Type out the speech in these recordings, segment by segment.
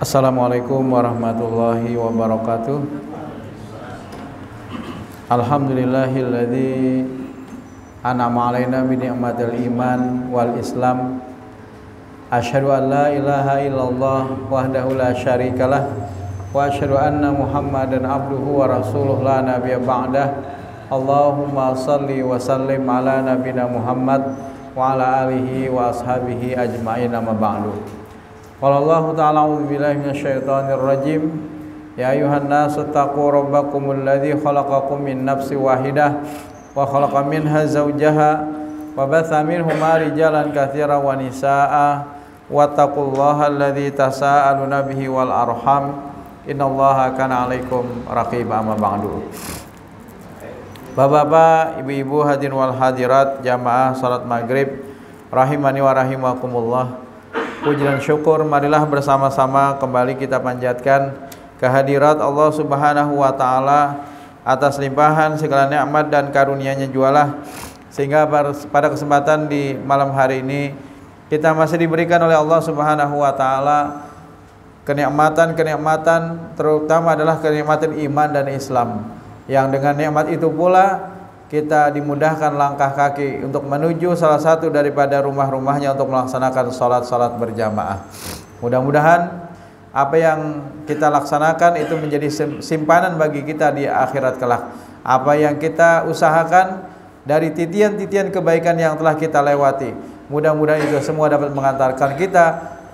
Assalamualaikum warahmatullahi wabarakatuh. Alhamdulillahilladzi an'ama alaina bi ni'matil iman wal islam. Asyhadu an la ilaha illallah wahdahu la syarikalah wa asyhadu anna Muhammadan abduhu wa rasuluh la nabiyya ba'dah. Allahumma shalli wa sallim ala nabiyina Muhammad wa ala alihi wa ashabihi ajma'in, amma ba'du. Wallahu ta'ala a'udzu billahi minasyaitonir rajim. Ya ayuhan nasu taqu rabbakumul ladzi khalaqakum min nafsin wahidah wa khalaqa minha zawjaha wa batha minhuma rijalan katsiran wa nisaa'a wattaqullaha alladzi tasaaluna bihi wal arham innallaha kana 'alaikum raqiba, amma ba'du. Bapak-bapak, ibu-ibu, hadirin wal hadirat jamaah salat maghrib rahimani wa rahimakumullah. Puji dan syukur marilah bersama-sama kembali kita panjatkan kehadirat Allah Subhanahu wa taala atas limpahan segala nikmat dan karunia-Nya jualah, sehingga pada kesempatan di malam hari ini kita masih diberikan oleh Allah Subhanahu wa taala kenikmatan-kenikmatan, terutama adalah kenikmatan iman dan Islam, yang dengan nikmat itu pula kita dimudahkan langkah kaki untuk menuju salah satu daripada rumah-rumahnya untuk melaksanakan sholat-sholat berjamaah. Mudah-mudahan apa yang kita laksanakan itu menjadi simpanan bagi kita di akhirat kelak. Apa yang kita usahakan dari titian-titian kebaikan yang telah kita lewati, mudah-mudahan itu semua dapat mengantarkan kita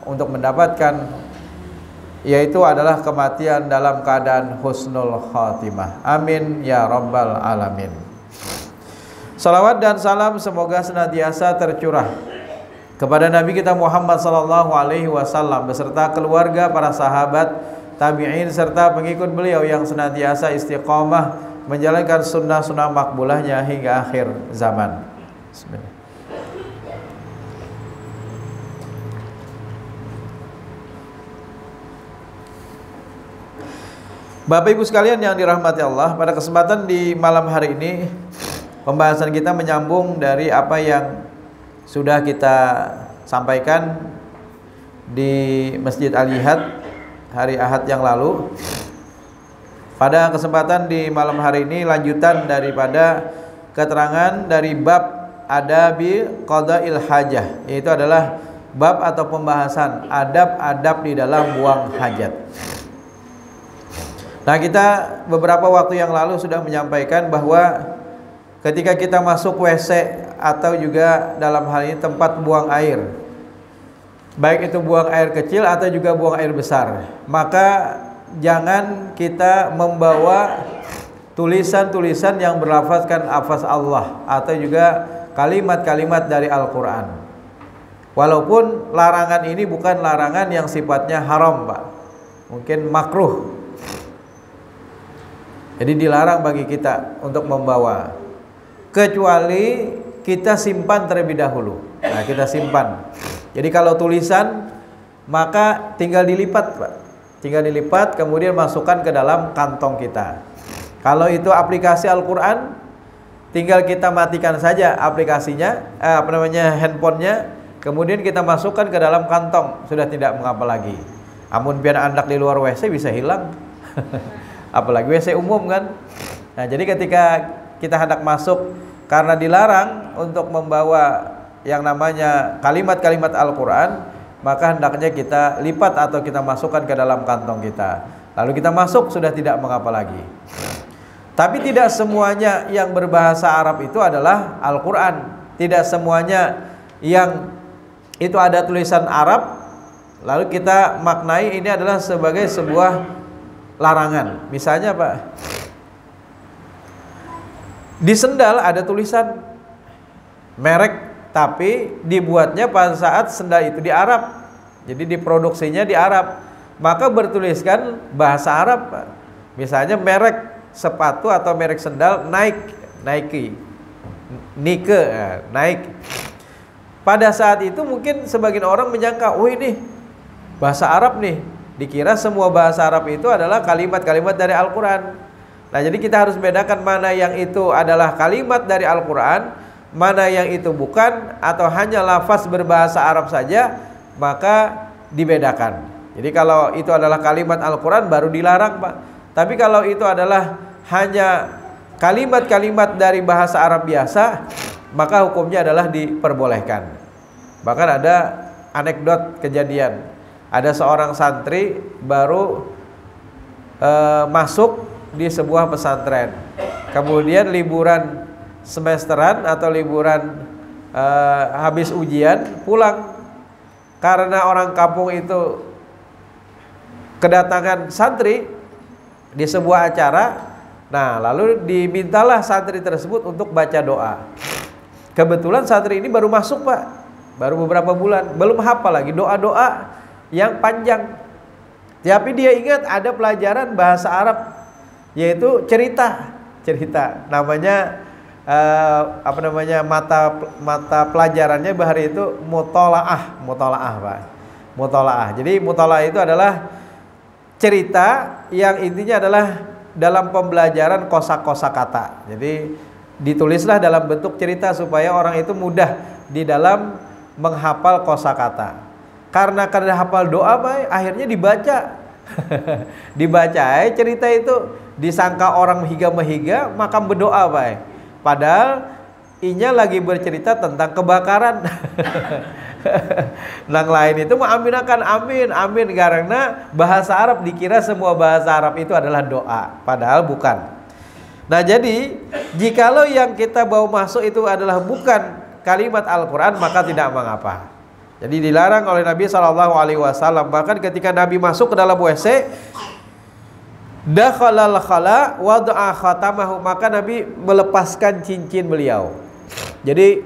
untuk mendapatkan, yaitu adalah kematian dalam keadaan husnul khatimah. Amin ya rabbal alamin. Salawat dan salam semoga senantiasa tercurah kepada Nabi kita Muhammad sallallahu alaihi wasallam beserta keluarga, para sahabat, tabi'in serta pengikut beliau yang senantiasa istiqomah menjalankan sunnah-sunnah makbulahnya hingga akhir zaman. Bismillah. Bapak Ibu sekalian yang dirahmati Allah, pada kesempatan di malam hari ini pembahasan kita menyambung dari apa yang sudah kita sampaikan di Masjid Al-Ihad hari Ahad yang lalu. Pada kesempatan di malam hari ini lanjutan daripada keterangan dari bab adabi qada'il hajah, yaitu adalah bab atau pembahasan adab-adab di dalam buang hajat. Nah, kita beberapa waktu yang lalu sudah menyampaikan bahwa ketika kita masuk WC atau juga dalam hal ini tempat buang air, baik itu buang air kecil atau juga buang air besar, maka jangan kita membawa tulisan-tulisan yang berlafazkan lafaz Allah atau juga kalimat-kalimat dari Al-Quran. Walaupun larangan ini bukan larangan yang sifatnya haram, Pak, mungkin makruh. Jadi dilarang bagi kita untuk membawa, kecuali kita simpan terlebih dahulu. Nah, kita simpan. Jadi kalau tulisan maka tinggal dilipat, Pak. Tinggal dilipat kemudian masukkan ke dalam kantong kita. Kalau itu aplikasi Al-Quran, tinggal kita matikan saja aplikasinya, handphonenya, kemudian kita masukkan ke dalam kantong, sudah tidak mengapa lagi. Amun pian andak di luar WC bisa hilang. Apalagi WC umum kan. Nah, jadi ketika kita hendak masuk, karena dilarang untuk membawa yang namanya kalimat-kalimat Al-Quran, maka hendaknya kita lipat atau kita masukkan ke dalam kantong kita. Lalu kita masuk, sudah tidak mengapa lagi. Tapi tidak semuanya yang berbahasa Arab itu adalah Al-Quran. Tidak semuanya yang itu ada tulisan Arab lalu kita maknai ini adalah sebagai sebuah larangan. Misalnya, Pak, di sendal ada tulisan merek, tapi dibuatnya pada saat sendal itu di Arab. Jadi diproduksinya di Arab, maka bertuliskan bahasa Arab, Pak. Misalnya merek sepatu atau merek sendal Nike. Pada saat itu mungkin sebagian orang menyangka, oh ini bahasa Arab nih. Dikira semua bahasa Arab itu adalah kalimat-kalimat dari Al-Quran. Nah, jadi kita harus bedakan mana yang itu adalah kalimat dari Al-Quran, mana yang itu bukan, atau hanya lafaz berbahasa Arab saja, maka dibedakan. Jadi kalau itu adalah kalimat Al-Quran baru dilarang, Pak. Tapi kalau itu adalah hanya kalimat-kalimat dari bahasa Arab biasa, maka hukumnya adalah diperbolehkan. Bahkan ada anekdot kejadian, ada seorang santri baru masuk di sebuah pesantren, kemudian liburan semesteran atau liburan habis ujian pulang, karena orang kampung itu kedatangan santri di sebuah acara. Nah, lalu dimintalah santri tersebut untuk baca doa. Kebetulan santri ini baru masuk, Pak, baru beberapa bulan, belum hafal lagi doa-doa yang panjang. Tapi dia ingat ada pelajaran bahasa Arab, yaitu cerita. Namanya mata pelajarannya bahari itu mutolaah, Pak. Mutolaah. Jadi mutolaah itu adalah cerita yang intinya adalah dalam pembelajaran kosa-kosa kata. Jadi ditulislah dalam bentuk cerita supaya orang itu mudah di dalam menghafal kosakata. Karena hafal doa, Pak, akhirnya dibaca. Dibaca cerita itu, disangka orang mehiga-mehiga maka berdoa, Pak. Padahal inya lagi bercerita tentang kebakaran. Nang lain itu mengaminakan amin karena bahasa Arab dikira semua bahasa Arab itu adalah doa, padahal bukan. Nah, jadi jikalau yang kita bawa masuk itu adalah bukan kalimat Al-Quran, maka tidak mengapa. Jadi dilarang oleh Nabi SAW. Bahkan ketika Nabi masuk ke dalam WC, dakhalal khala wada'a khatamahu, maka Nabi melepaskan cincin beliau. Jadi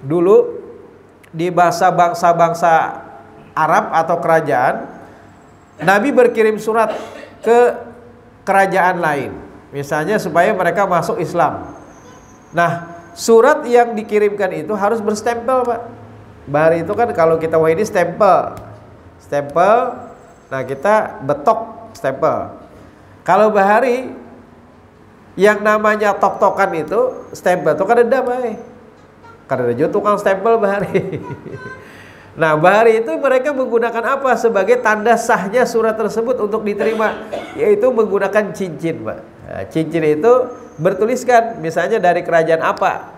dulu di bangsa-bangsa Arab atau kerajaan, Nabi berkirim surat ke kerajaan lain, misalnya supaya mereka masuk Islam. Nah, surat yang dikirimkan itu harus berstempel, Pak. Bahari itu kan kalau kita ini stempel. Nah, kita betok stempel. Kalau bahari yang namanya tok-tokan itu stempel itu kan ada, Pak. Karena juga tukang stempel bahari. Nah, bahari itu mereka menggunakan apa sebagai tanda sahnya surat tersebut untuk diterima, yaitu menggunakan cincin, Pak. Nah, cincin itu bertuliskan misalnya dari kerajaan apa.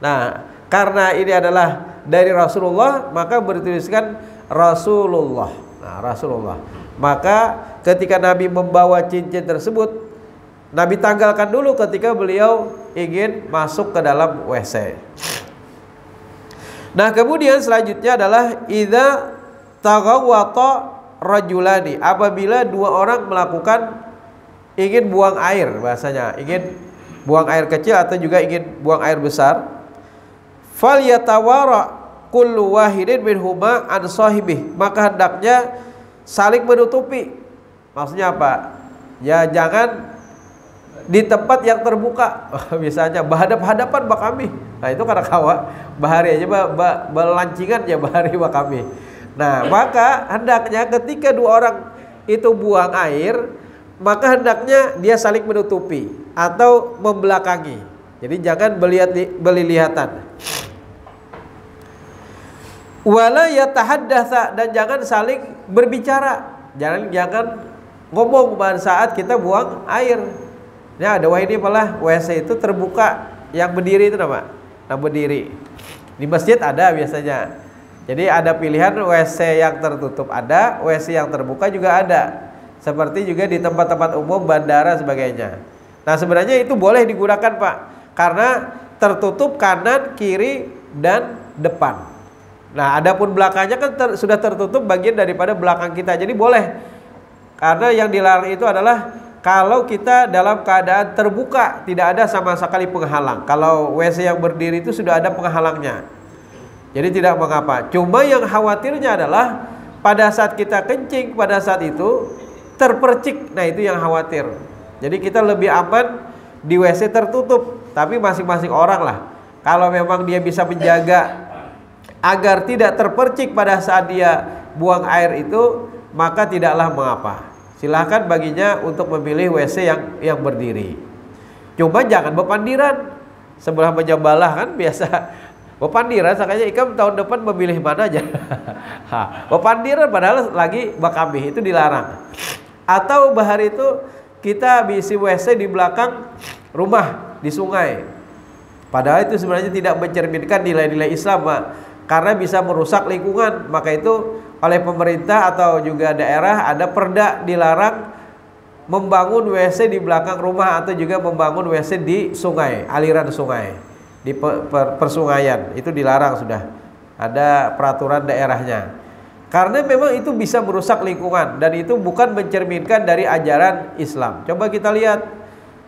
Nah, karena ini adalah dari Rasulullah, maka bertuliskan Rasulullah. Nah, Rasulullah. Maka ketika Nabi membawa cincin tersebut, Nabi tanggalkan dulu ketika beliau ingin masuk ke dalam WC. Nah, kemudian selanjutnya adalah idza taghawwata rajulani, apabila dua orang melakukan ingin buang air, bahasanya ingin buang air kecil atau juga ingin buang air besar, falyatawara kullu wahidin minhuma an sahibih, maka hendaknya saling menutupi. Maksudnya apa? Ya jangan di tempat yang terbuka, misalnya berhadap-hadapan bak kami. Nah, itu karena kawa bahari aja belancingan ya bahari bak kami. Nah, maka hendaknya ketika dua orang itu buang air, maka hendaknya dia saling menutupi atau membelakangi. Jadi jangan belilihatan. Wala yatahaddatsa, dan jangan saling berbicara. Jangan ngomong pada saat kita buang air. Ya, ada ini malah WC itu terbuka, yang berdiri itu nama. Nah, berdiri. Di masjid ada biasanya. Jadi ada pilihan WC yang tertutup ada, WC yang terbuka juga ada. Seperti juga di tempat-tempat umum, bandara sebagainya. Nah, sebenarnya itu boleh digunakan, Pak, karena tertutup kanan, kiri, dan depan. Nah, adapun belakangnya kan sudah tertutup bagian daripada belakang kita. Jadi boleh. Karena yang dilarang itu adalah kalau kita dalam keadaan terbuka, tidak ada sama sekali penghalang. Kalau WC yang berdiri itu sudah ada penghalangnya, jadi tidak mengapa. Cuma yang khawatirnya adalah pada saat kita kencing, pada saat itu terpercik. Nah, itu yang khawatir. Jadi kita lebih aman di WC tertutup. Tapi masing-masing orang lah, kalau memang dia bisa menjaga agar tidak terpercik pada saat dia buang air itu, maka tidaklah mengapa. Silahkan baginya untuk memilih WC yang berdiri. Cuma jangan berpandiran sebelah meja balah, kan biasa Pepandiran sakanya ikam tahun depan memilih mana aja. Pepandiran padahal lagi bakabih itu dilarang. Atau bahar itu kita bisi WC di belakang rumah di sungai. Padahal itu sebenarnya tidak mencerminkan nilai-nilai Islam, Pak. Karena bisa merusak lingkungan. Maka itu oleh pemerintah atau juga daerah ada perda dilarang membangun WC di belakang rumah atau juga membangun WC di sungai, aliran sungai. Di persungaian itu dilarang, sudah ada peraturan daerahnya, karena memang itu bisa merusak lingkungan dan itu bukan mencerminkan dari ajaran Islam. Coba kita lihat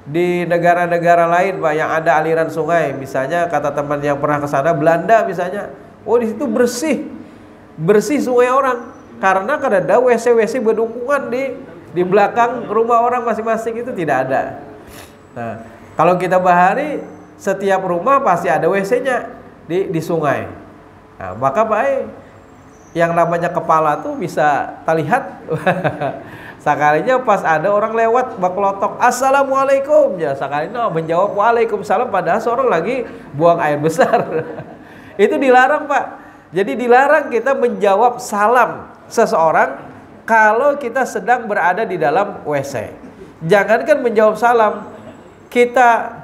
di negara-negara lain, Pak, yang ada aliran sungai, misalnya kata teman yang pernah ke sana, Belanda misalnya, oh di situ bersih sungai orang, karena ada WC berdungungan di belakang rumah orang masing-masing, itu tidak ada. Nah, kalau kita bahari setiap rumah pasti ada WC-nya di sungai. Nah, maka baik yang namanya kepala tuh bisa terlihat. Sekalinya pas ada orang lewat baklotok, assalamualaikum, ya sekalinya menjawab waalaikumsalam, padahal seorang lagi buang air besar. Itu dilarang, Pak. Jadi dilarang kita menjawab salam seseorang kalau kita sedang berada di dalam WC. Jangankan menjawab salam, kita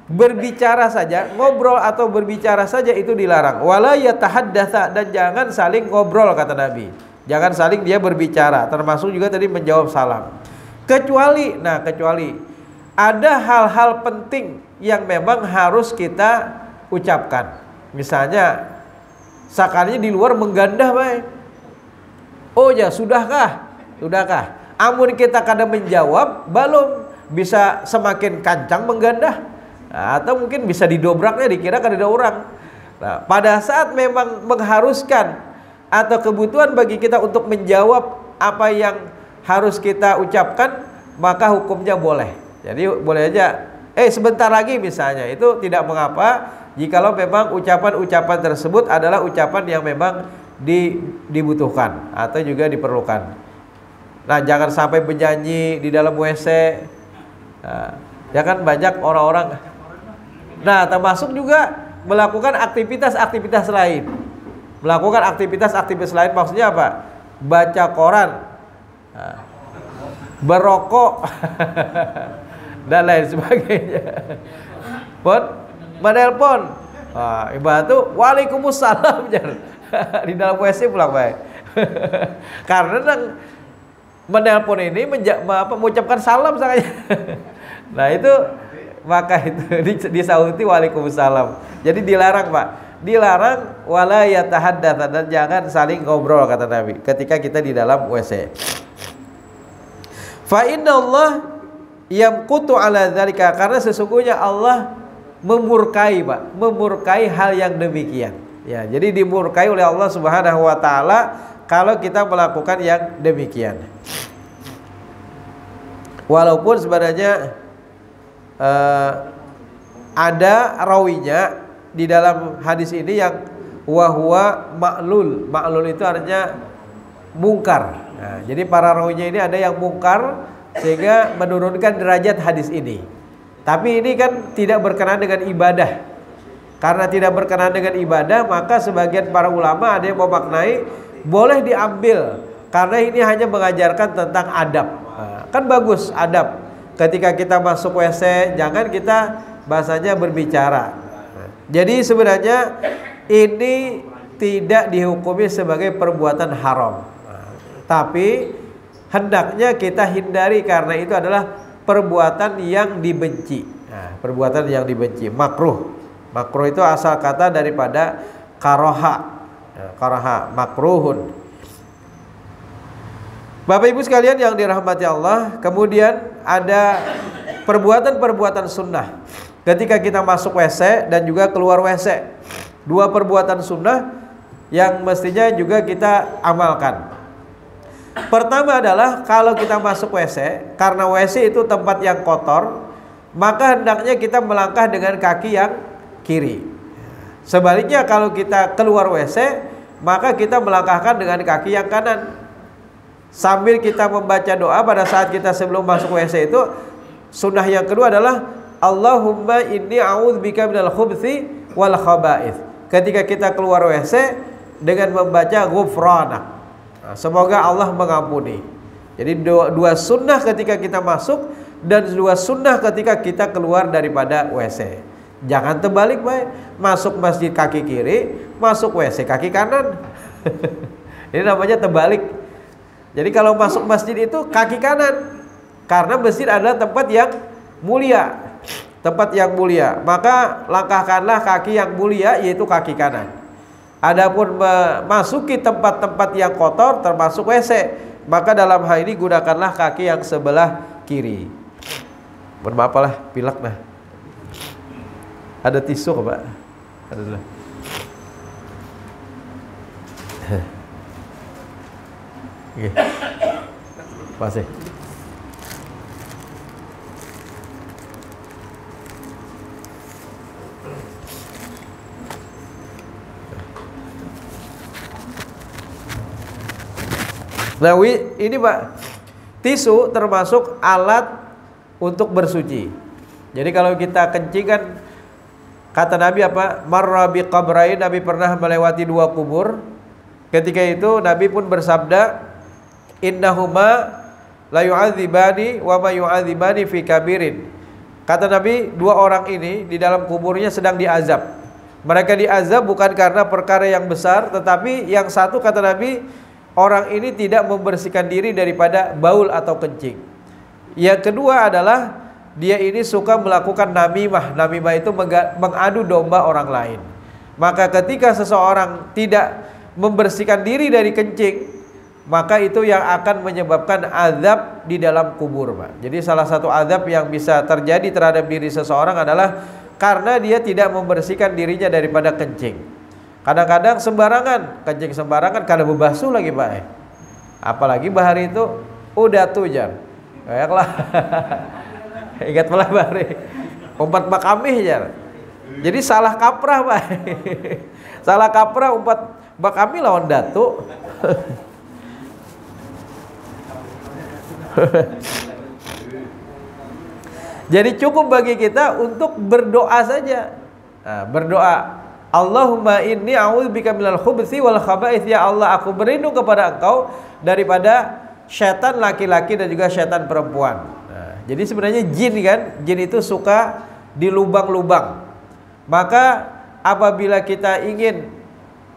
berbicara saja, ngobrol atau berbicara saja itu dilarang. Wala yatahaddatsa, dan jangan saling ngobrol kata Nabi. Jangan saling dia berbicara, termasuk juga tadi menjawab salam. Kecuali ada hal-hal penting yang memang harus kita ucapkan. Misalnya sekalinya di luar menggandah, baik. Oh ya, sudahkah? Amun kita kadang menjawab belum bisa semakin kancang menggandah. Nah, atau mungkin bisa didobraknya dikira kan ada orang. Nah, pada saat memang mengharuskan atau kebutuhan bagi kita untuk menjawab apa yang harus kita ucapkan, maka hukumnya boleh. Jadi boleh aja, sebentar lagi misalnya, itu tidak mengapa jikalau memang ucapan-ucapan tersebut adalah ucapan yang memang dibutuhkan atau juga diperlukan. Nah, jangan sampai bernyanyi di dalam WC. Nah, ya kan banyak orang-orang. Nah, termasuk juga melakukan aktivitas-aktivitas lain. Maksudnya apa? Baca koran, berokok, dan lain sebagainya. Menelpon, ibarat itu waalaikumsalam di dalam WC pulang baik. Karena menelpon ini mengucapkan salam saja. Nah, itu maka itu disauti waalaikumsalam. Jadi dilarang, Pak. Dilarang wala yatahaddatsa, dan jangan saling ngobrol kata Nabi ketika kita di dalam WC. Fa innallaha yamqutu ala dzalika, karena sesungguhnya Allah memurkai, Pak, memurkai hal yang demikian. Ya, jadi dimurkai oleh Allah Subhanahu wa taala kalau kita melakukan yang demikian. Walaupun sebenarnya ada rawinya di dalam hadis ini yang wahwa ma'lul. Ma'lul itu artinya mungkar. Nah, jadi para rawinya ini ada yang mungkar sehingga menurunkan derajat hadis ini. Tapi ini kan tidak berkenaan dengan ibadah. Karena tidak berkenaan dengan ibadah, maka sebagian para ulama ada yang memaknai boleh diambil karena ini hanya mengajarkan tentang adab. Nah, kan bagus adab. Ketika kita masuk WC, jangan kita bahasanya berbicara. Jadi sebenarnya ini tidak dihukumi sebagai perbuatan haram. Tapi hendaknya kita hindari karena itu adalah perbuatan yang dibenci. Nah, perbuatan yang dibenci, makruh. Makruh itu asal kata daripada karaha. Karaha, makruhun. Bapak Ibu sekalian yang dirahmati Allah, kemudian ada perbuatan-perbuatan sunnah ketika kita masuk WC dan juga keluar WC. Dua perbuatan sunnah yang mestinya juga kita amalkan. Pertama adalah kalau kita masuk WC, karena WC itu tempat yang kotor, maka hendaknya kita melangkah dengan kaki yang kiri. Sebaliknya kalau kita keluar WC, maka kita melangkahkan dengan kaki yang kanan. Sambil kita membaca doa pada saat kita sebelum masuk WC itu, sunnah yang kedua adalah Allahumma inni a'udzubika minal khubuthi wal khaba'ith. ketika kita keluar WC dengan membaca ghufranak. Nah, semoga Allah mengampuni. Jadi dua sunnah ketika kita masuk dan dua sunnah ketika kita keluar daripada WC. Jangan terbalik, baik. Masuk masjid kaki kiri, masuk WC kaki kanan. Ini namanya terbalik. Jadi kalau masuk masjid itu kaki kanan, karena masjid adalah tempat yang mulia, tempat yang mulia. Maka langkahkanlah kaki yang mulia, yaitu kaki kanan. Adapun memasuki tempat-tempat yang kotor termasuk WC, maka dalam hal ini gunakanlah kaki yang sebelah kiri. Bermapalah pilek nah. Ada tisu Pak? Ada dulu. Oke. Masih. Nah, ini Pak, tisu termasuk alat untuk bersuci. Jadi kalau kita kencing kan, kata Nabi apa? Marra bi qabrain, Nabi pernah melewati dua kubur. Ketika itu Nabi pun bersabda, innahuma la yu'adzibani wa ma yu'adzibani fi kabirin. Kata Nabi, dua orang ini di dalam kuburnya sedang diazab. Mereka diazab bukan karena perkara yang besar, tetapi yang satu, kata Nabi, orang ini tidak membersihkan diri daripada baul atau kencing. Yang kedua adalah dia ini suka melakukan namimah. Namimah itu mengadu domba orang lain. Maka ketika seseorang tidak membersihkan diri dari kencing, maka itu yang akan menyebabkan azab di dalam kubur, Pak. Jadi salah satu azab yang bisa terjadi terhadap diri seseorang adalah karena dia tidak membersihkan dirinya daripada kencing. Kadang-kadang sembarangan, kencing sembarangan, kada bebasuh lagi, Pak. Apalagi bahari itu udah tujar. Kayaklah. Ingat pula bahari. Umpat makamih ya. Jadi salah kaprah, Pak. Salah kaprah umpat makamih lawan datu. Jadi cukup bagi kita untuk berdoa saja. Nah, berdoa, Allahumma inni a'udzubika minal khubuthi wal khaba'ith. Ya Allah, aku berlindung kepada Engkau daripada syaitan laki-laki dan juga syaitan perempuan. Nah, jadi sebenarnya jin kan, jin itu suka di lubang-lubang. Maka apabila kita ingin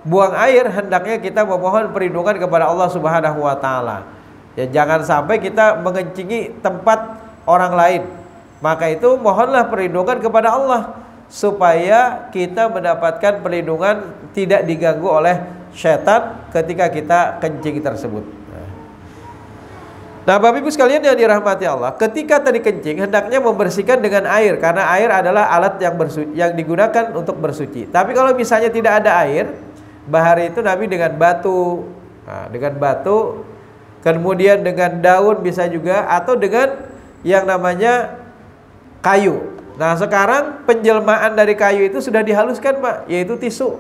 buang air, hendaknya kita memohon perlindungan kepada Allah Subhanahu wa taala. Ya, jangan sampai kita mengencingi tempat orang lain. Maka itu mohonlah perlindungan kepada Allah supaya kita mendapatkan perlindungan, tidak diganggu oleh syaitan ketika kita kencing tersebut. Nah, Bapak Ibu sekalian yang dirahmati Allah, ketika tadi kencing hendaknya membersihkan dengan air, karena air adalah alat yang digunakan untuk bersuci. Tapi kalau misalnya tidak ada air, bahari itu Nabi dengan batu, dengan batu, kemudian dengan daun bisa juga, atau dengan yang namanya kayu. Nah, sekarang penjelmaan dari kayu itu sudah dihaluskan, Pak, yaitu tisu.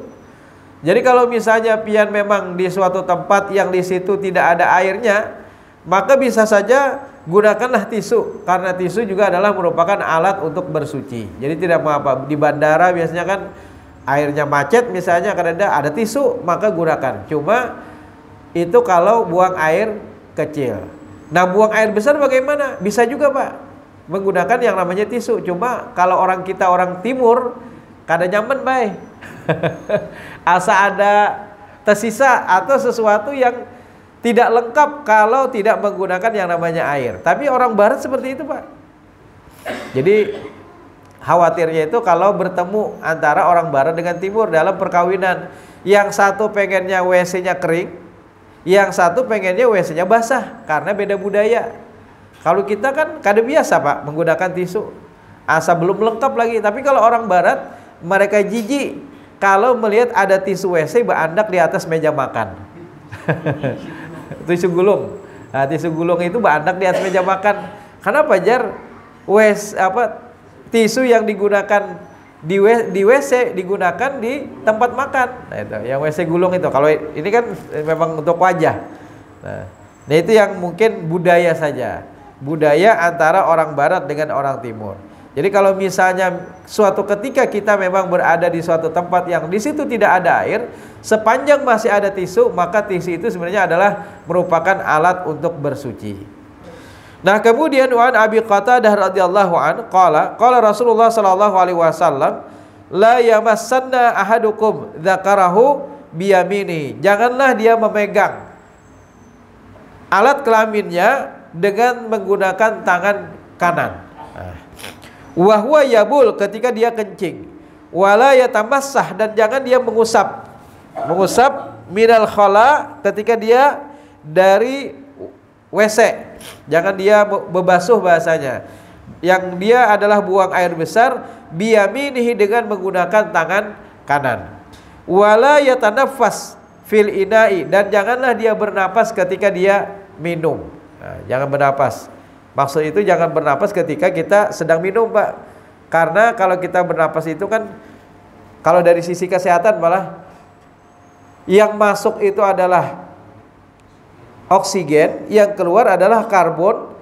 Jadi kalau misalnya pian memang di suatu tempat yang di situ tidak ada airnya, maka bisa saja gunakanlah tisu, karena tisu juga adalah merupakan alat untuk bersuci. Jadi tidak mengapa. Di bandara biasanya kan airnya macet misalnya, karena ada tisu, maka gunakan. Cuma itu kalau buang air kecil. Nah, buang air besar bagaimana? Bisa juga, Pak, menggunakan yang namanya tisu. Cuma kalau orang kita orang timur, kada nyaman, baik. Asa ada tersisa atau sesuatu yang tidak lengkap kalau tidak menggunakan yang namanya air. Tapi orang barat seperti itu, Pak. Jadi khawatirnya itu kalau bertemu antara orang barat dengan timur dalam perkawinan, yang satu pengennya WC-nya kering, yang satu pengennya WC-nya basah, karena beda budaya. Kalau kita kan kada biasa, Pak, menggunakan tisu. Asa belum lengkap lagi. Tapi kalau orang barat, mereka jijik kalau melihat ada tisu WC berandak di atas meja makan. Tisu gulung. Nah, tisu gulung itu berandak di atas meja makan. Kenapa, Jar? Tisu yang digunakan di WC digunakan di tempat makan. Nah, itu yang WC gulung itu. Kalau ini kan memang untuk wajah. Nah, itu yang mungkin budaya saja. Budaya antara orang barat dengan orang timur. Jadi kalau misalnya suatu ketika kita memang berada di suatu tempat yang di situ tidak ada air, sepanjang masih ada tisu, maka tisu itu sebenarnya adalah merupakan alat untuk bersuci. Nah, kemudian wan Abi Qatadah radhiyallahu an qala Rasulullah sallallahu alaihi wasallam, la yamassanna ahadukum dzakarahu biyamini. Janganlah dia memegang alat kelaminnya dengan menggunakan tangan kanan. Wa huwa yabul, ketika dia kencing. Wala yatamassah, dan jangan dia mengusap minal khala, ketika dia dari WC. Jangan dia bebasuh bahasanya. Yang dia adalah buang air besar biyaminihi, dengan menggunakan tangan kanan. Wala yatanaffas fil ina'i, dan janganlah dia bernapas ketika dia minum. Nah, jangan bernapas. Maksud itu jangan bernapas ketika kita sedang minum, Pak. Karena kalau kita bernapas itu kan, kalau dari sisi kesehatan malah yang masuk itu adalah oksigen, yang keluar adalah karbon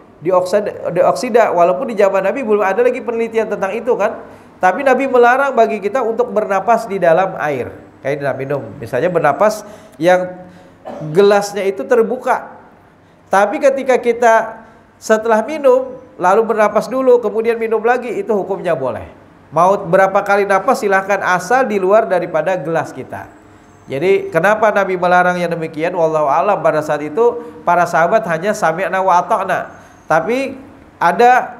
dioksida. Walaupun di zaman Nabi belum ada lagi penelitian tentang itu kan. Tapi Nabi melarang bagi kita untuk bernapas di dalam air. Kayak dalam minum. Misalnya bernapas yang gelasnya itu terbuka. Tapi ketika kita setelah minum lalu bernapas dulu kemudian minum lagi, itu hukumnya boleh. Mau berapa kali napas silahkan, asal di luar daripada gelas kita. Jadi kenapa Nabi melarang yang demikian? Wallahu alam, pada saat itu para sahabat hanya sami'na wa ata'na. Tapi ada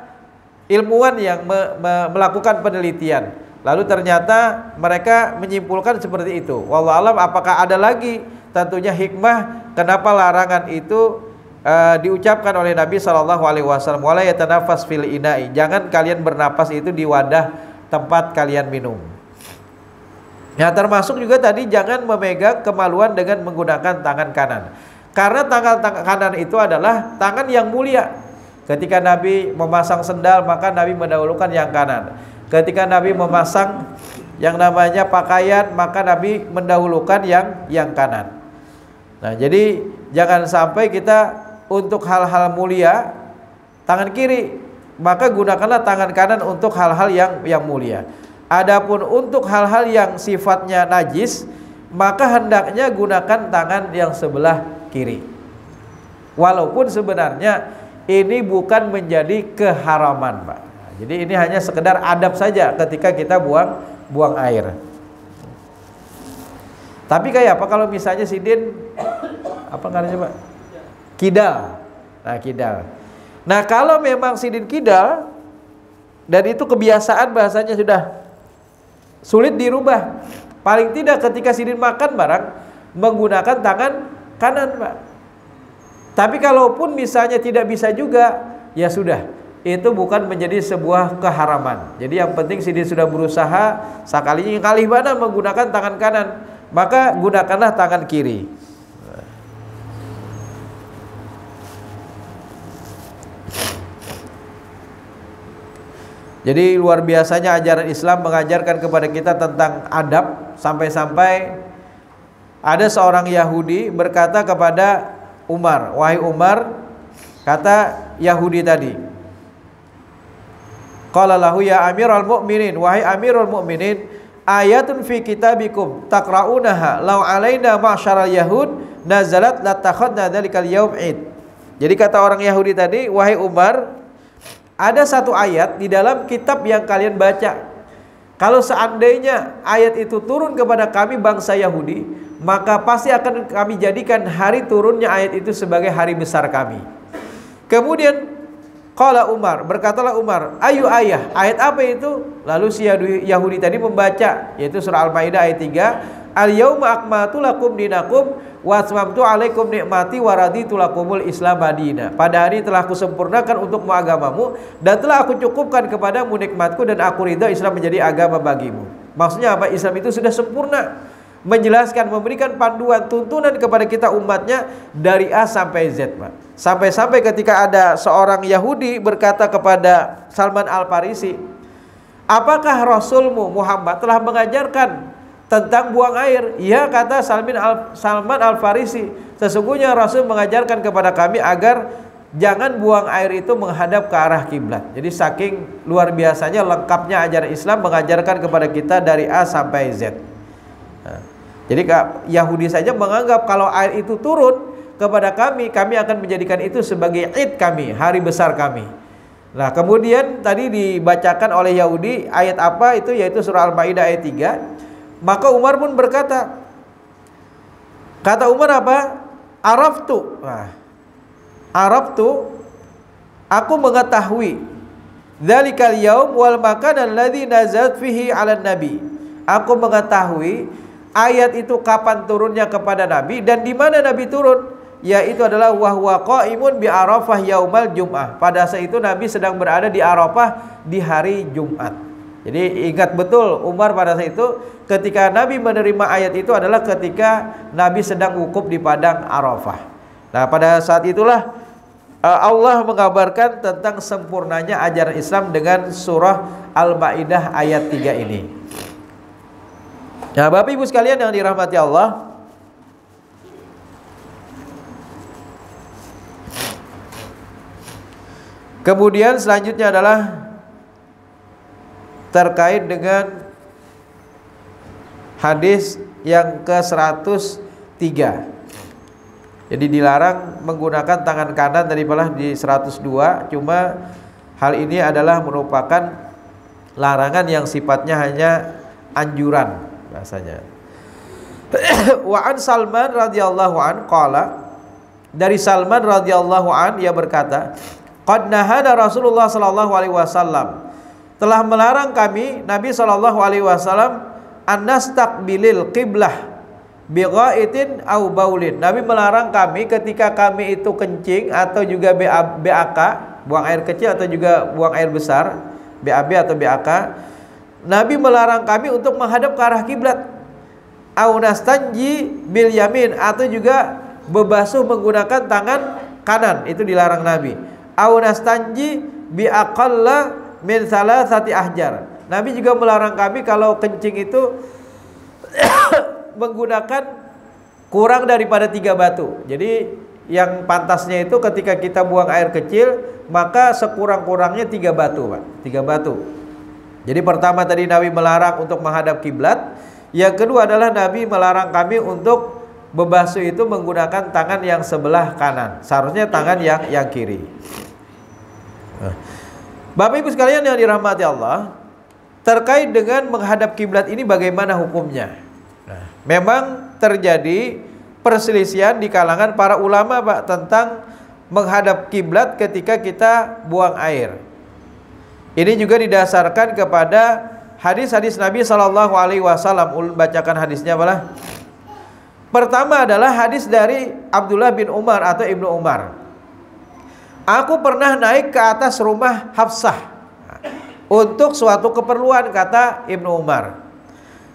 ilmuwan yang melakukan penelitian, lalu ternyata mereka menyimpulkan seperti itu. Wallahu alam, apakah ada lagi tentunya hikmah kenapa larangan itu diucapkan oleh Nabi SAW, wala yatanafas fil ina'i, jangan kalian bernapas itu di wadah tempat kalian minum. Ya, termasuk juga tadi jangan memegang kemaluan dengan menggunakan tangan kanan, karena tangan kanan itu adalah tangan yang mulia. Ketika Nabi memasang sendal, maka Nabi mendahulukan yang kanan. Ketika Nabi memasang yang namanya pakaian, maka Nabi mendahulukan yang kanan. Nah, jadi jangan sampai kita untuk hal-hal mulia tangan kiri, maka gunakanlah tangan kanan untuk hal-hal yang mulia. Adapun untuk hal-hal yang sifatnya najis, maka hendaknya gunakan tangan yang sebelah kiri. Walaupun sebenarnya ini bukan menjadi keharaman, Pak. Jadi ini hanya sekedar adab saja ketika kita buang air. Tapi kayak apa kalau misalnya sidin apa namanya, Pak? Kidal. Nah, kidal. Nah, kalau memang sidin kidal dan itu kebiasaan bahasanya sudah sulit dirubah. Paling tidak ketika sidin makan barang menggunakan tangan kanan, Pak. Tapi kalaupun misalnya tidak bisa juga, ya sudah. Itu bukan menjadi sebuah keharaman. Jadi yang penting sidin sudah berusaha sekalinya kali mana menggunakan tangan kanan, maka gunakanlah tangan kiri. Jadi luar biasanya ajaran Islam mengajarkan kepada kita tentang adab, sampai-sampai ada seorang Yahudi berkata kepada Umar, wahai Umar, kata Yahudi tadi, qala lahu ya Amirul Mukminin, wahai Amirul Mukminin, ayatun fi kitabikum taqra'unaha law alaina ma'syaral yahud nazalat latakhadna dzalikal yaum id. Jadi kata orang Yahudi tadi, wahai Umar, ada satu ayat di dalam kitab yang kalian baca. Kalau seandainya ayat itu turun kepada kami bangsa Yahudi, maka pasti akan kami jadikan hari turunnya ayat itu sebagai hari besar kami. Kemudian qala Umar, berkatalah Umar, ayu ayat apa itu? Lalu si Yahudi tadi membaca, yaitu surah Al-Maidah ayat 3, al-yauma akmaltu lakum dinakum wa atmamtu alaikum nikmati wa raditu lakumul Islam madina. Pada hari telah aku sempurnakan untukmu agamamu dan telah aku cukupkan kepadamu nikmatku dan aku ridha Islam menjadi agama bagimu. Maksudnya apa? Islam itu sudah sempurna, menjelaskan, memberikan panduan, tuntunan kepada kita umatnya dari A sampai Z, Pak. Sampai-sampai ketika ada seorang Yahudi berkata kepada Salman Al-Farisi, apakah Rasulmu Muhammad telah mengajarkan tentang buang air? Ya, kata Salman Al-Farisi, sesungguhnya Rasul mengajarkan kepada kami agar jangan buang air itu menghadap ke arah kiblat. Jadi saking luar biasanya lengkapnya ajaran Islam mengajarkan kepada kita dari A sampai Z. Nah, jadi Yahudi saja menganggap kalau air itu turun kepada kami akan menjadikan itu sebagai id kami, hari besar kami. Nah, kemudian tadi dibacakan oleh Yahudi ayat apa itu, yaitu surah Al-Maidah ayat 3. Maka Umar pun berkata, kata Umar apa? Araftu. Nah, Araftu, aku mengetahui. Dzalikal yaum wal makan alladzi nazalat fihi 'alan nabi. Aku mengetahui ayat itu kapan turunnya kepada Nabi dan di mana Nabi turun, yaitu adalah wahwa qaimun bi Arafah yaumal Jum'ah. Pada saat itu Nabi sedang berada di Arafah di hari Jumat. Jadi ingat betul Umar pada saat itu ketika Nabi menerima ayat itu adalah ketika Nabi sedang wukuf di padang Arafah. Nah, pada saat itulah Allah mengabarkan tentang sempurnanya ajaran Islam dengan surah Al-Maidah ayat 3 ini. Nah, Bapak Ibu sekalian yang dirahmati Allah, kemudian selanjutnya adalah terkait dengan hadis yang ke-103. Jadi dilarang menggunakan tangan kanan daripada di 102. Cuma hal ini adalah merupakan larangan yang sifatnya hanya anjuran bahasanya. Wa an Salman radhiyallahu an qala, dari Salman radhiyallahu an ia berkata, qad nahana Rasulullah sallallahu alaihi wasallam, telah melarang kami Nabi sallallahu alaihi wasallam an nastaqbilil qiblah bighaitin au baulin. Nabi melarang kami ketika kami itu kencing atau juga BAK, buang air kecil atau juga buang air besar, BAB atau BAK. Nabi melarang kami untuk menghadap ke arah kiblat. Au nastanji bil yamin, atau juga bebasuh menggunakan tangan kanan, itu dilarang Nabi. Au nastanji bi aqalla min salasati ahjar. Nabi juga melarang kami kalau kencing itu menggunakan kurang daripada 3 batu. Jadi yang pantasnya itu ketika kita buang air kecil maka sekurang-kurangnya 3 batu, Pak. 3 batu. Jadi pertama tadi Nabi melarang untuk menghadap kiblat. Yang kedua adalah Nabi melarang kami untuk bebasuh itu menggunakan tangan yang sebelah kanan. Seharusnya tangan yang kiri. Bapak Ibu sekalian yang dirahmati Allah, terkait dengan menghadap kiblat ini bagaimana hukumnya? Nah, memang terjadi perselisihan di kalangan para ulama, Pak, tentang menghadap kiblat ketika kita buang air. Ini juga didasarkan kepada hadis-hadis Nabi Shallallahu Alaihi Wasallam. Bacakan hadisnya malah. Pertama adalah hadis dari Abdullah bin Umar atau Ibnu Umar. Aku pernah naik ke atas rumah Hafsah untuk suatu keperluan, kata Ibnu Umar.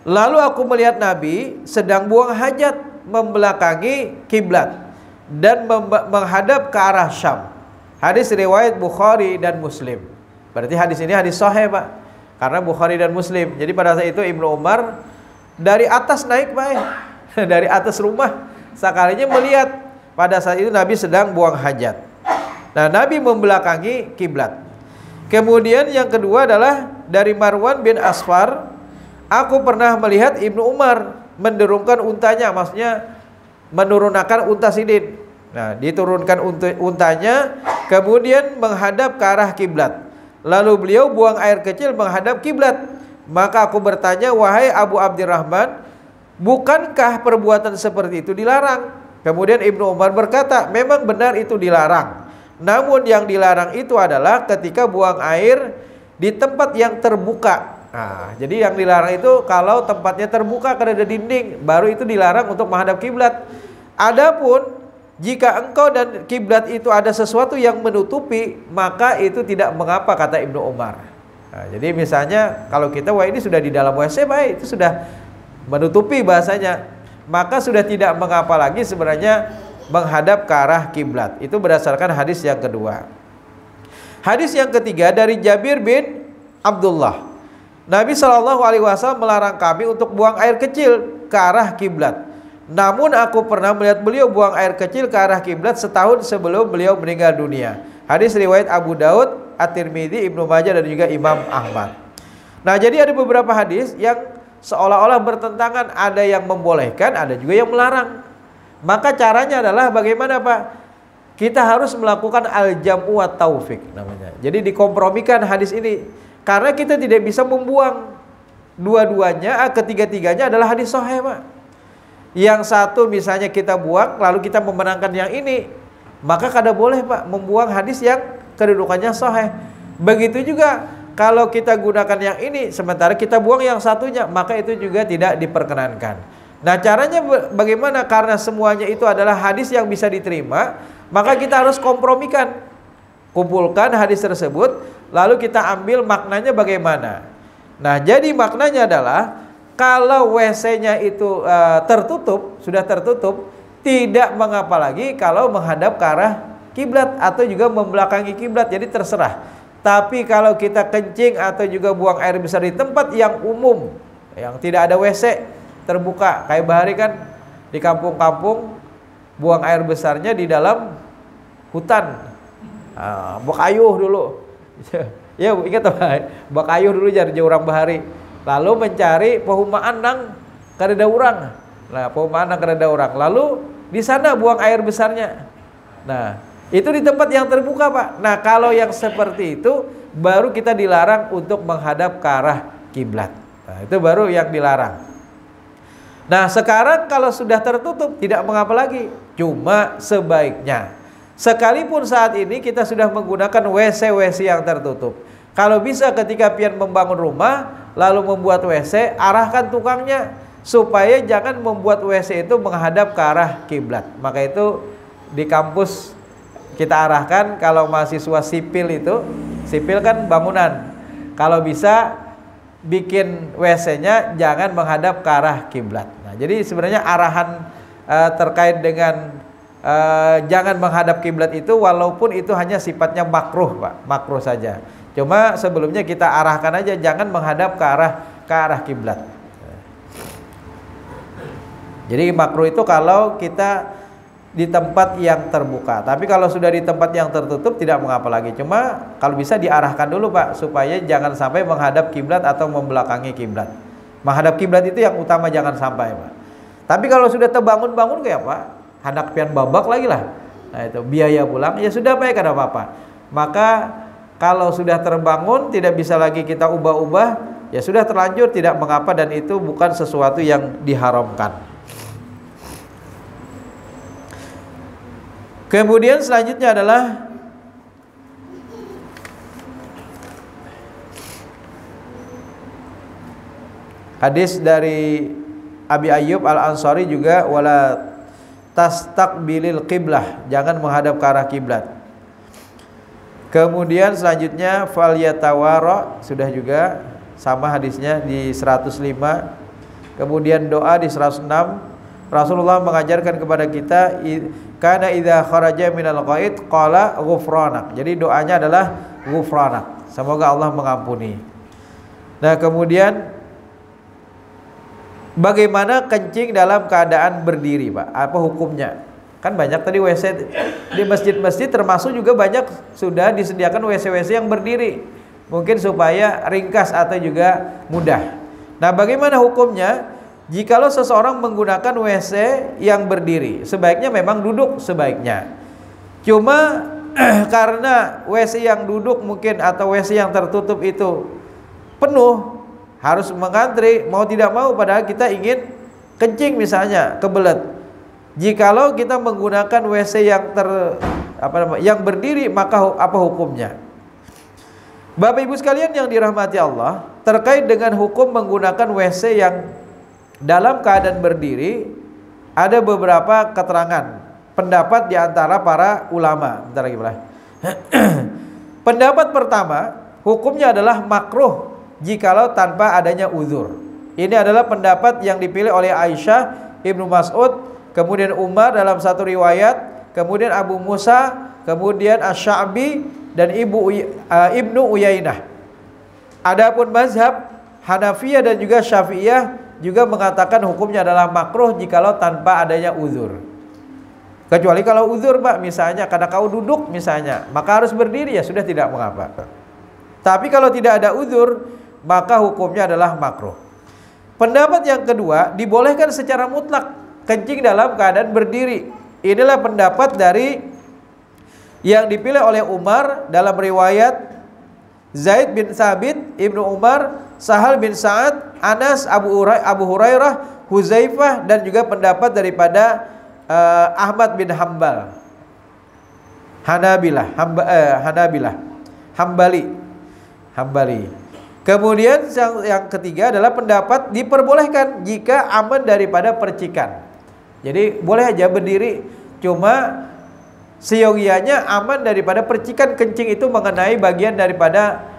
Lalu aku melihat Nabi sedang buang hajat membelakangi kiblat dan menghadap ke arah Syam. Hadis riwayat Bukhari dan Muslim. Berarti hadis ini hadis sahih, Pak, karena Bukhari dan Muslim. Jadi pada saat itu Ibnu Umar dari atas naik, Pak, dari atas rumah, sekalinya melihat pada saat itu Nabi sedang buang hajat. Nah, Nabi membelakangi kiblat. Kemudian yang kedua adalah dari Marwan bin Asfar. Aku pernah melihat Ibnu Umar menurunkan untanya, maksudnya menurunkan unta sidin. Nah, diturunkan untanya, kemudian menghadap ke arah kiblat. Lalu beliau buang air kecil menghadap kiblat. Maka aku bertanya, wahai Abu Abdurrahman, bukankah perbuatan seperti itu dilarang? Kemudian Ibnu Umar berkata, memang benar itu dilarang. Namun yang dilarang itu adalah ketika buang air di tempat yang terbuka. Nah, jadi yang dilarang itu kalau tempatnya terbuka karena ada dinding, baru itu dilarang untuk menghadap kiblat. Adapun jika engkau dan kiblat itu ada sesuatu yang menutupi, maka itu tidak mengapa, kata Ibnu Umar. Nah, jadi misalnya kalau kita, wah ini sudah di dalam WC, baik, itu sudah menutupi bahasanya, maka sudah tidak mengapa lagi sebenarnya menghadap ke arah kiblat. Itu berdasarkan hadis yang kedua. Hadis yang ketiga dari Jabir bin Abdullah. Nabi SAW melarang kami untuk buang air kecil ke arah kiblat. Namun aku pernah melihat beliau buang air kecil ke arah kiblat setahun sebelum beliau meninggal dunia. Hadis riwayat Abu Daud, At-Tirmidzi, Ibnu Majah dan juga Imam Ahmad. Nah, jadi ada beberapa hadis yang seolah-olah bertentangan, ada yang membolehkan, ada juga yang melarang. Maka caranya adalah bagaimana, Pak? Kita harus melakukan al-jam'u wa taufik namanya. Jadi dikompromikan hadis ini. Karena kita tidak bisa membuang dua-duanya, ketiga-tiganya adalah hadis sahih, Pak. Yang satu misalnya kita buang, lalu kita memenangkan yang ini, maka kada boleh, Pak, membuang hadis yang kedudukannya sahih. Begitu juga kalau kita gunakan yang ini, sementara kita buang yang satunya, maka itu juga tidak diperkenankan. Nah, caranya bagaimana? Karena semuanya itu adalah hadis yang bisa diterima, maka kita harus kompromikan. Kumpulkan hadis tersebut, lalu kita ambil maknanya bagaimana. Nah, jadi maknanya adalah kalau WC-nya itu tertutup, sudah tertutup, tidak mengapa lagi kalau menghadap ke arah kiblat atau juga membelakangi kiblat. Jadi terserah. Tapi kalau kita kencing atau juga buang air besar di tempat yang umum, yang tidak ada WC terbuka, kayak bahari kan di kampung-kampung buang air besarnya di dalam hutan, bakayuh dulu. Ya ingat apa? Bakayuh dulu jadi orang bahari. Lalu mencari pehumaan nang kada urang. Nah, pehumaan nang kada urang. Lalu di sana buang air besarnya. Nah, itu di tempat yang terbuka, Pak. Nah, kalau yang seperti itu baru kita dilarang untuk menghadap ke arah kiblat. Nah, itu baru yang dilarang. Nah, sekarang kalau sudah tertutup tidak mengapa lagi. Cuma sebaiknya sekalipun saat ini kita sudah menggunakan WC-WC yang tertutup, kalau bisa ketika pian membangun rumah lalu membuat WC, arahkan tukangnya supaya jangan membuat WC itu menghadap ke arah kiblat. Maka itu di kampus kita arahkan, kalau mahasiswa sipil itu, sipil kan bangunan, kalau bisa bikin WC-nya jangan menghadap ke arah kiblat. Nah, jadi sebenarnya arahan terkait dengan jangan menghadap kiblat itu, walaupun itu hanya sifatnya makruh, Pak, makruh saja. Cuma sebelumnya kita arahkan aja jangan menghadap ke arah kiblat. Jadi makruh itu kalau kita di tempat yang terbuka. Tapi kalau sudah di tempat yang tertutup tidak mengapa lagi. Cuma kalau bisa diarahkan dulu, Pak, supaya jangan sampai menghadap kiblat atau membelakangi kiblat. Menghadap kiblat itu yang utama, jangan sampai, Pak. Tapi kalau sudah terbangun-bangun kayak Pak, hendak pian babak lagi lah. Nah, itu biaya pulang, ya sudah, Pak, kada apa-apa. Maka kalau sudah terbangun tidak bisa lagi kita ubah-ubah, ya sudah terlanjur, tidak mengapa, dan itu bukan sesuatu yang diharamkan. Kemudian selanjutnya adalah hadis dari Abi Ayyub Al-Ansari juga, wala tastaqbilil qiblah, jangan menghadap ke arah kiblat. Kemudian selanjutnya falyatawara, sudah juga sama hadisnya di 105. Kemudian doa di 106. Rasulullah mengajarkan kepada kita, kana idza kharaja minal ghaid qala ghufranak. Jadi doanya adalah ghufranak, semoga Allah mengampuni. Nah, kemudian bagaimana kencing dalam keadaan berdiri, Pak? Apa hukumnya? Kan banyak tadi WC di masjid-masjid, termasuk juga banyak sudah disediakan WC-WC yang berdiri, mungkin supaya ringkas atau juga mudah. Nah, bagaimana hukumnya? Jikalau seseorang menggunakan WC yang berdiri, sebaiknya memang duduk sebaiknya. Cuma karena WC yang duduk mungkin atau WC yang tertutup itu penuh, harus mengantri, mau tidak mau, padahal kita ingin kencing misalnya, kebelet. Jikalau kita menggunakan WC yang berdiri, maka apa hukumnya? Bapak Ibu sekalian yang dirahmati Allah, terkait dengan hukum menggunakan WC yang dalam keadaan berdiri, ada beberapa keterangan pendapat di antara para ulama. Bentar lagi, Pak. Pendapat pertama, hukumnya adalah makruh jikalau tanpa adanya uzur. Ini adalah pendapat yang dipilih oleh Aisyah, Ibnu Mas'ud, kemudian Umar dalam satu riwayat, kemudian Abu Musa, kemudian Asy-Sya'bi dan Ibnu Uyainah. Adapun mazhab Hanafiyah dan juga Syafi'iyah juga mengatakan hukumnya adalah makruh jikalau tanpa adanya uzur. Kecuali kalau uzur, Pak, misalnya karena kau duduk misalnya, maka harus berdiri, ya sudah tidak mengapa. Tapi kalau tidak ada uzur, maka hukumnya adalah makruh. Pendapat yang kedua, dibolehkan secara mutlak kencing dalam keadaan berdiri. Inilah pendapat dari yang dipilih oleh Umar dalam riwayat Zaid bin Thabit, Ibnu Umar, Sahal bin Sa'ad, Anas, Abu Hurairah, Huzaifah, dan juga pendapat daripada Ahmad bin Hambal, Hambali. Kemudian yang ketiga adalah pendapat diperbolehkan jika aman daripada percikan. Jadi boleh aja berdiri, cuma seyogianya aman daripada percikan kencing itu mengenai bagian daripada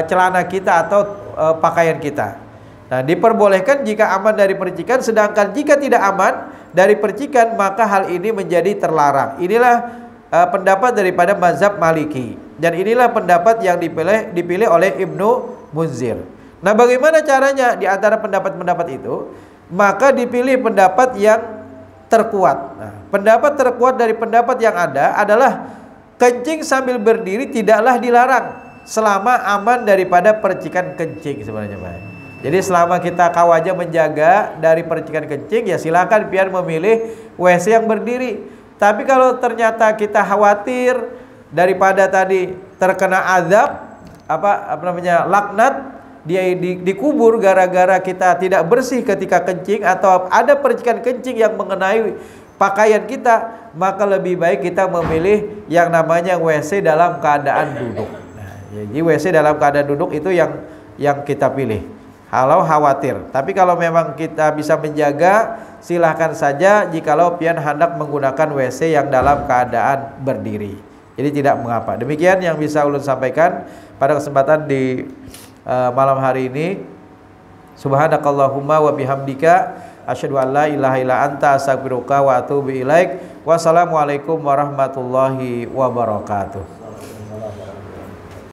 celana kita atau pakaian kita. Nah, diperbolehkan jika aman dari percikan, sedangkan jika tidak aman dari percikan maka hal ini menjadi terlarang. Inilah pendapat daripada mazhab Maliki, dan inilah pendapat yang dipilih oleh Ibnu Munzir. Nah, bagaimana caranya di antara pendapat-pendapat itu? Maka dipilih pendapat yang terkuat. Nah, pendapat terkuat dari pendapat yang ada adalah kencing sambil berdiri tidaklah dilarang selama aman daripada percikan kencing sebenarnya, Pak. Jadi selama kita kawaja menjaga dari percikan kencing, ya silakan biar memilih WC yang berdiri. Tapi kalau ternyata kita khawatir daripada tadi terkena azab, laknat, dia dikubur gara-gara kita tidak bersih ketika kencing, atau ada percikan kencing yang mengenai pakaian kita, maka lebih baik kita memilih yang namanya WC dalam keadaan duduk. Nah, jadi WC dalam keadaan duduk itu yang kita pilih kalau khawatir. Tapi kalau memang kita bisa menjaga, silahkan saja jikalau pian hendak menggunakan WC yang dalam keadaan berdiri. Jadi tidak mengapa. Demikian yang bisa ulun sampaikan pada kesempatan di malam hari ini. Subhanakallahumma wa bihamdika asyhadu an la ilaha illa anta astaghfiruka wa atubu ilaik. Wassalamualaikum warahmatullahi wabarakatuh.